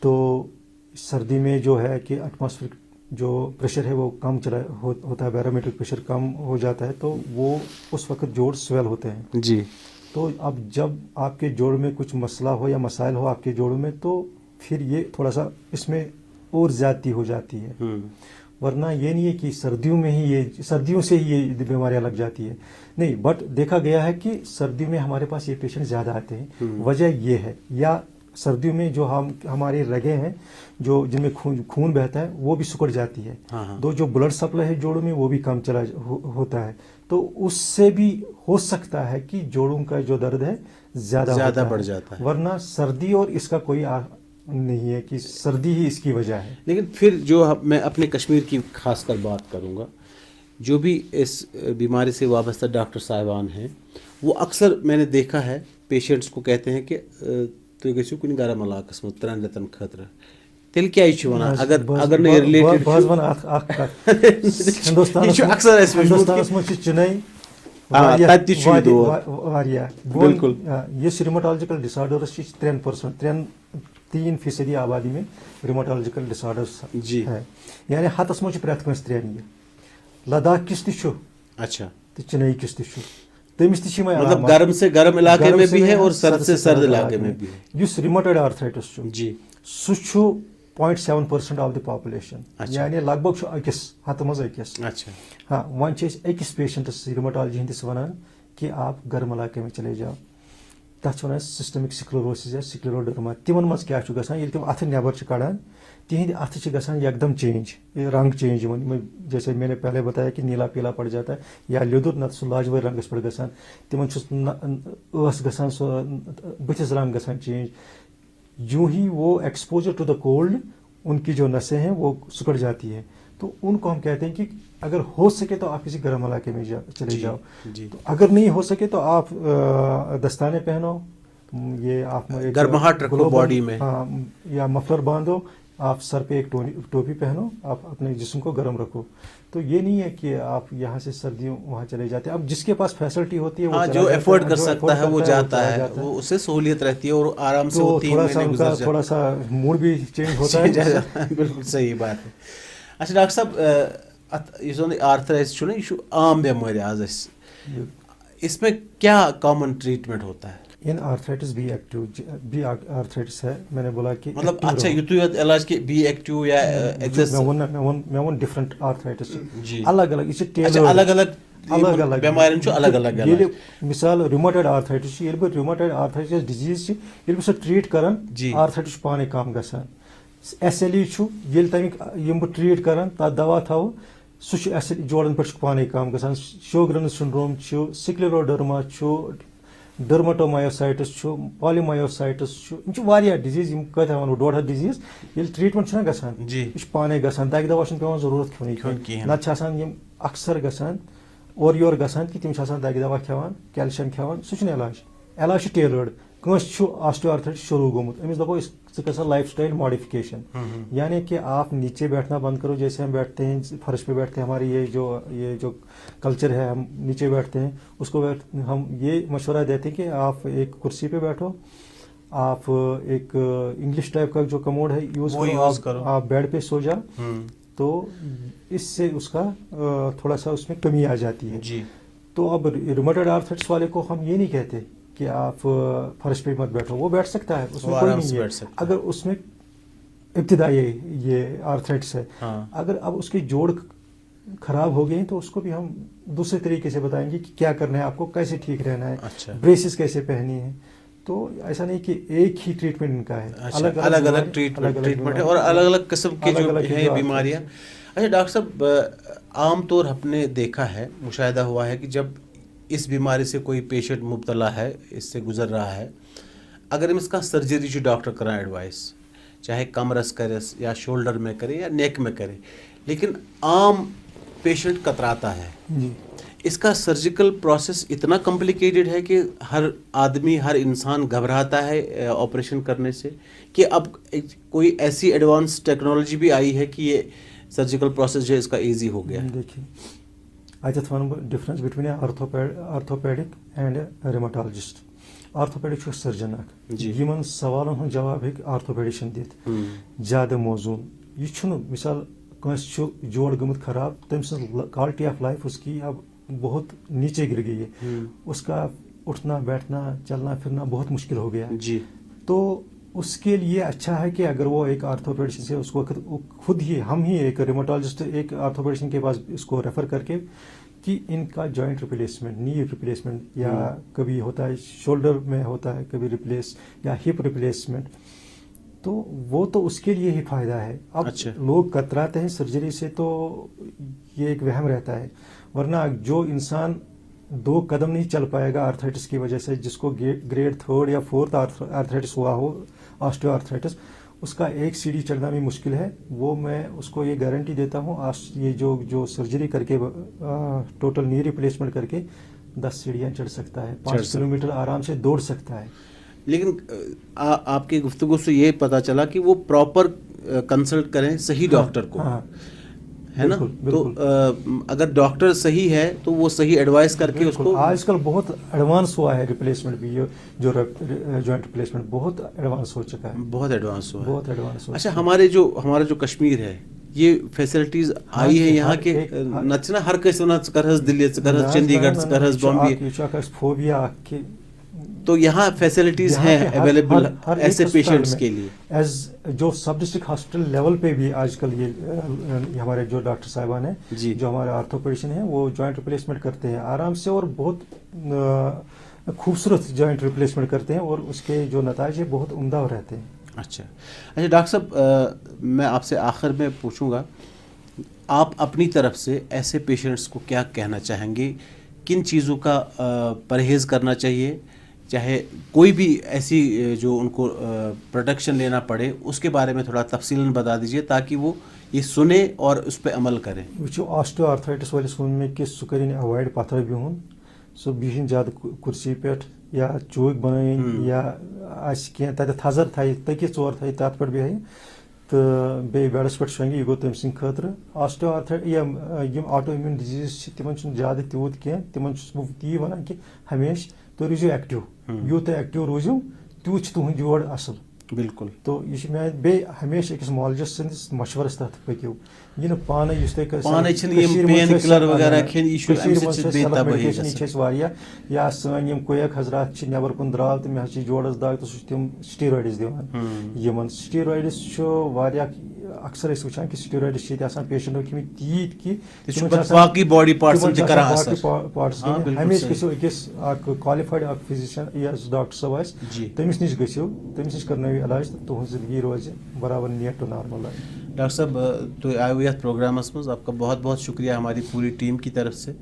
تو سردی میں جو ہے کہ ایٹماسفیئرک جو پریشر ہے وہ کم ہوتا ہے بیرومیٹرک پریشر کم ہو جاتا ہے تو وہ اس وقت جوڑ سویل ہوتے ہیں جی. تو اب جب آپ کے جوڑ میں کچھ مسئلہ ہو یا مسائل ہو آپ کے جوڑوں میں تو پھر یہ تھوڑا سا اس میں اور زیادتی ہو جاتی ہے ورنہ یہ نہیں ہے کہ سردیوں سے ہی یہ بیماریاں لگ جاتی ہے نہیں بٹ دیکھا گیا ہے کہ سردیوں میں ہمارے پاس یہ پیشنٹ زیادہ آتے ہیں. وجہ یہ ہے یا سردیوں میں جو ہماری رگیں ہیں جو جن میں خون بہتا ہے وہ بھی سکڑ جاتی ہے تو جو بلڈ سپلائی ہے جوڑوں میں وہ بھی کم ہوتا ہے تو اس سے بھی ہو سکتا ہے کہ جوڑوں کا جو درد ہے زیادہ بڑھ جاتا ہے ورنہ سردی اور اس کا کوئی نہیں ہے کہ سردی ہی اس کی وجہ ہے. لیکن پھر جو میں اپنے کشمیر کی خاص کر بات کروں گا جو بھی اس بیماری سے وابستہ ڈاکٹر صاحبان ہیں وہ اکثر میں نے دیکھا ہے پیشنٹس کو کہتے ہیں کہ تُہۍ گٔژھِو کُنہِ گرم علاقس منٛز 3 رٮ۪تن خٲطرٕ تیٚلہِ کیٛازِ چھِ وَنان اگر نہٕ رِلیٹڈ ہندوستانس منٛز چھِ چِنئی واریاہ بالکل یُس ریومیٹالجِکل ڈِسآرڈٲرٕس چھِ 3% آبادی میں ریومیٹالجِکل ڈِسآرڈٲرٕس ہے یعنی 100 منٛز چھِ پرٛٮ۪تھ کٲنٛسہِ 3 یہِ لداخ کِس تہِ چھُ اچھا تہٕ چِنئی کِس تہِ چھُ تٔمِس تہِ چھِ یِمے مطلب گرم سے گرم علاقے میں بھی ہے اور سرد سے سرد علاقے میں بھی ہے. یُس ریومیٹایڈ آرتھرائٹس چھُ جی سُہ چھُ 0.7% آف دی پاپولیشن یعنی لگ بگ چھُ أکِس 100 منٛز أکِس. اچھا ہاں وۄنۍ چھِ أسۍ أکِس پیشنٹس ریومیٹالجی ہٕنٛدِس وَنان کہ آپ گرم علاقے میں چلے جاؤ تَتھ چھِ وَنان سسٹمک سکلیروسس یا سکلیروڈرما. تِمن منٛز کیاہ چھُ گژھان ییٚلہِ تِم اَتھٕ نٮ۪بر چھِ کڑان تہند اتھ گژھان یکدم چینج رنگ چینج جیسے میں نے پہلے بتایا کہ نیلا پیلا پڑ جاتا ہے یا لیدر نہ سہ لاجوی رنگس پہ گژھان تمن گژھان سہ بتھس رنگ گژھان چینج یوں ہی وہ ایکسپوجر ٹو دا کولڈ ان کی جو نسیں ہیں وہ سکڑ جاتی ہیں. تو ان کو ہم کہتے ہیں کہ اگر ہو سکے تو آپ کسی گرم علاقے میں چلے جاؤ. تو اگر نہیں ہو سکے تو آپ دستانے پہنو, یہ آپ گرماہٹ رکھو باڈی میں, ہاں, یا مفلر باندھو, آپ سر پہ ایک ٹوپی پہنو, آپ اپنے جسم کو گرم رکھو. تو یہ نہیں ہے کہ آپ یہاں سے سردیوں وہاں چلے جاتے ہیں. اب جس کے پاس فیسلٹی ہوتی ہے وہ جو افورڈ کر سکتا ہے وہ جاتا ہے, وہ اس سے سہولیت رہتی ہے اور آرام سے وہ 3 مہینے گزر جاتا ہے. تھوڑا سا موڈ بھی چینج ہوتا ہے. بالکل صحیح بات ہے. اچھا ڈاکٹر صاحب, یہ زن آرتھرائٹس چھُ نا, یہ چھُ عام بیماری آز اسہِ, اس میں کیا کامن ٹریٹمنٹ ہوتا ہے؟ ان آرتھرائٹس بی ایکٹیو بھی آرتھرائٹس ہے. میں نے بولا کہ مطلب اچھا یتُے یوت علاج کہ بی ایکٹیو یا میں ون ڈفرنٹ آرتھرائٹس الگ الگ, یہ ٹیلرڈ, الگ الگ بیمارین چھُ الگ الگ علاج. مثال ریومیٹائڈ آرتھرائٹس, ییٚلہِ بہٕ ریومیٹائڈ آرتھرائٹس ڈِزیٖز چھِ, ییٚلہِ بہٕ سۄ ٹریٖٹ کران آرتھرائٹس چھُ پانے کم گژھان. ایس ایل ای چھُ, ییٚلہِ تمیُک یِم بہٕ ٹریٖٹ کران تتھ دوا تھاوٕ سُہ چھُ ایس ایل جوڑن پٮ۪ٹھ چھُ پانے کم گژھان. شوگرنز سنڈروم چھُ, سکلیروڈرما چھُ, ڈرمٹومایوسائٹس چھُ, پالیمایوسائٹس چھُ, یِم چھِ واریاہ ڈِزیٖز, یِم کۭتیاہ وَنو 1.5 ڈِزیٖز. ییٚلہِ ٹریٖٹمنٹ چھُنہ گژھان یہِ چھُ پانے گژھان, دگہِ دوا چھُنہٕ پیٚوان ضروٗرت کھیوٚنٕے کینٛہہ. نتہٕ چھِ آسان یِم اکثر گژھان اورٕ یورٕ گژھان کہِ تِم چھِ آسان دگہِ دوا کھٮ۪وان, کیلشیم کھٮ۪وان, سُہ چھُنہٕ علاج. علاج چھُ ٹیلرڈ. کٲنٛسہِ چھُ آسٹیو آرتھرائٹس شروع گوٚمُت, أمِس دپو ژٕ کر سا لائف اسٹائل ماڈیفکیشن, یعنی کہ آپ نیچے بیٹھنا بند کرو. جیسے ہم بیٹھتے ہیں فرش پہ بیٹھتے ہیں, ہماری یہ جو کلچر ہے, ہم نیچے بیٹھتے ہیں, اس کو ہم یہ مشورہ دیتے ہیں کہ آپ ایک کرسی پہ بیٹھو, آپ ایک انگلش ٹائپ کا جو کموڈ ہے یوز کرو, آپ بیڈ پہ سو جاؤ, تو اس سے اس کا تھوڑا سا اس میں کمی آ جاتی ہے. تو اب ریومیٹائڈ آرتھرائٹس والے کو ہم یہ نہیں کہتے کہ آپ فرش پہ مت بیٹھو, وہ بیٹھ سکتا ہے, اس میں کوئی نہیں ہے اگر اس میں ابتدائی یہ آرتھرائٹس ہے. اگر اب اس کے جوڑ خراب ہو گئے تو اس کو بھی ہم دوسرے طریقے سے بتائیں گے کہ کیا کرنا ہے, آپ کو کیسے ٹھیک رہنا ہے, بریسز کیسے پہنی ہے. تو ایسا نہیں کہ ایک ہی ٹریٹمنٹ ان کا ہے, الگ الگ ٹریٹمنٹ ہے اور الگ الگ قسم کے جو ہیں بیماریاں. اچھا ڈاکٹر صاحب, عام طور ہم نے دیکھا ہے, مشاہدہ ہوا ہے کہ جب اس بیماری سے کوئی پیشنٹ مبتلا ہے, اس سے گزر رہا ہے, اگر امس کا سرجری چھُ ڈاکٹر کران ایڈوائس, چاہے کمرس کرس یا شولڈر میں کرے یا نیک میں کرے, لیکن عام پیشنٹ کتراتا ہے. اس کا سرجیکل پروسیس اتنا کمپلیکیٹڈ ہے کہ ہر آدمی, ہر انسان گھبراتا ہے آپریشن کرنے سے, کہ اب کوئی ایسی ایڈوانس ٹیکنالوجی بھی آئی ہے کہ یہ سرجیکل پروسیس جو ہے اس کا ایزی ہو گیا. دیکھیے اتھ ون بہٕ difference between orthopaedic and rheumatologist. Orthopaedic چھُ سرجن اکھ, یمن سوالن ہُنٛد جواب ہیٚکہِ آرتھوپیڈشن دِتھ زیادٕ موزوٗن. یہ چھُنہٕ مثال کٲنٛسہِ چھُ جوڑ گٔمٕژ خراب, تٔمۍ سٕنٛز کوالٹی آف لائف اس کی اب بہت نیچے گر گئی ہے, اس کا اٹھنا بیٹھنا چلنا پھرنا بہت مشکل ہو گیا. تو اس کے لیے اچھا ہے کہ اگر وہ ایک آرتھوپیڈشن سے اس کو خود ہی ہم ہی ایک ریماٹالجسٹ ایک آرتھوپیڈشن کے پاس اس کو ریفر کر کے کہ ان کا جوائنٹ ریپلیسمنٹ, نی ریپلیسمنٹ, یا کبھی ہوتا ہے شولڈر میں ہوتا ہے کبھی ریپلیس, یا ہپ ریپلیسمنٹ, تو وہ تو اس کے لیے ہی فائدہ ہے. اب لوگ کتراتے ہیں سرجری سے تو یہ ایک وہم رہتا ہے, ورنہ جو انسان 2 قدم نہیں چل پائے گا آرتھرائٹس کی وجہ سے, جس کو گریڈ 3rd یا 4th آرتھرائٹس ہوا ہو, آسٹیو آرتھرائٹس, اس کا ایک سیڑھی چڑھنا بھی مشکل ہے. وہ میں اس کو یہ گارنٹی دیتا ہوں, یہ جو سرجری کر کے ٹوٹل نی ریپلیسمنٹ کر کے 10 سیڑھیاں چڑھ سکتا ہے, 5 کلومیٹر آرام سے دوڑ سکتا ہے. لیکن آپ کی گفتگو سے یہ پتہ چلا کہ وہ پراپر کنسلٹ کریں صحیح ڈاکٹر کو, ہے نا. تو اگر ڈاکٹر صحیح ہے تو وہ صحیح ایڈوائس کر کے اس کو. آج کل بہت ایڈوانس ہوا ہے ریپلیسمنٹ بھی, جو جوائنٹ ریپلیسمنٹ بہت ایڈوانس ہو چکا ہے, بہت ایڈوانس ہوا ہے, بہت ایڈوانس. اچھا ہمارا جو کشمیر ہے, یہ فیسلٹیز آئی ہے یہاں کے, نہ ہر کس ونان ژٕ کرہس دلی, ژٕ کرہس چندی گڑھ, ژٕ کرہس بامبے, یہ فوبیا کہ تو یہاں فیسلٹیز ہیں اویلیبل ایسے پیشنٹس کے لیے. ایز جو سب ڈسٹرکٹ ہاسپٹل لیول پہ بھی آج کل یہ ہمارے جو ڈاکٹر صاحبان ہیں, جو ہمارے آرتھوپیڈشن ہیں, وہ جوائنٹ ریپلیسمنٹ کرتے ہیں آرام سے, اور بہت خوبصورت جوائنٹ ریپلیسمنٹ کرتے ہیں, اور اس کے جو نتائج ہیں بہت عمدہ رہتے ہیں. اچھا اچھا ڈاکٹر صاحب میں آپ سے آخر میں پوچھوں گا آپ اپنی طرف سے ایسے پیشنٹس کو کیا کہنا چاہیں گے کن چیزوں کا پرہیز کرنا چاہیے چاہے کوئی بھی ایسی جو ان کو پروٹیکشن لینا پڑے اس کے بارے میں تھوڑا تفصیلاً بتا دیجیے تاکہ وہ یہ سنیں اور اس پہ عمل کریں. وچھو آسٹو آرتھرائٹس والس ون میں کہ سہ کریں اوائڈ پتھر بہن سہ بہن زیادہ کرسی پہ یا چوک بنائیں یا کی تتھ تھزر تھائی تکہ ژور تھائی تت پہ بیہہِ تو بیٚیہِ بیڈس پہ شونگہِ یہ گو تم سند خاطر. آسٹو آرتھرائٹ یا یم آٹو امیون ڈیزیز تمن زیادہ تیوت کی تمن بہٕ تی ونان کہ ہمیشہ تُہۍ روٗزِو ایکٹیو یوٗت تُہۍ ایکٹیو روٗزِو تیوٗت چھُ تُہُنٛد جوڑ اصل. بالکل تو یہ میان بیٚیہِ ہمیشہ أکِس مالجس سٕنٛدِس مشورس تحت پٔکِو یہِ نہٕ پانے یُس تُہۍ پین کلر وغیرہ کھیٚنۍ یہِ چھُ امہِ سۭتۍ چھِ بے تبٲہی میڈِکیشن یہِ چھِ اَسہِ واریاہ یا سٲنۍ یِم کویک حضرات چھِ نیبر کُن درٛاو تہٕ مےٚ حظ چھِ جوڑس دگ تہٕ سُہ چھُ تِم سٹیٖرایڈٕز دِوان یِمن سٹیٖرایڈٕز چھُ واریاہ اکثر أسۍ وٕچھان کہِ سٹیٖرایڈٕز چھِ ییٚتہِ آسان پیشنٹو کھیٚمٕتۍ تیٖتۍ کہِ باقٕے باڈی پارٹسن تہِ کران اثر. پارٹس ہمیشہ گٔژھِو أکِس اکھ کالِفایڈ اکھ فِزِشن یا ڈاکٹر صٲب آسہِ تٔمِس نِش گٔژھِو تٔمِس نِش کرنٲیِو علاج تہٕ تُہنٛز زندگی روزِ برابر near to normal life. Doctor صاحب تُہۍ آیوٕ یتھ پروگرامس منٛز آپ کا بہت بہت شکریہ ہماری پوری ٹیم کی طرف سے.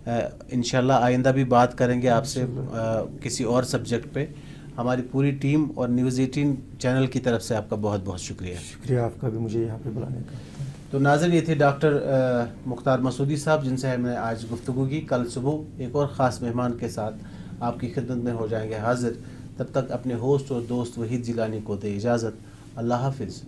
انشاءاللہ آئندہ بھی بات کریں گے آپ سے کسی اور سبجیکٹ پہ. ہماری پوری ٹیم اور نیوز 18 چینل کی طرف سے آپ کا بہت بہت شکریہ. شکریہ آپ کا بھی مجھے یہاں پہ بلانے کا. تو ناظرین یہ تھے ڈاکٹر مختار مسعودی صاحب جن سے ہم نے آج گفتگو کی. کل صبح ایک اور خاص مہمان کے ساتھ آپ کی خدمت میں ہو جائیں گے حاضر. تب تک اپنے ہوسٹ اور دوست وحید جیلانی کو دے اجازت. اللہ حافظ.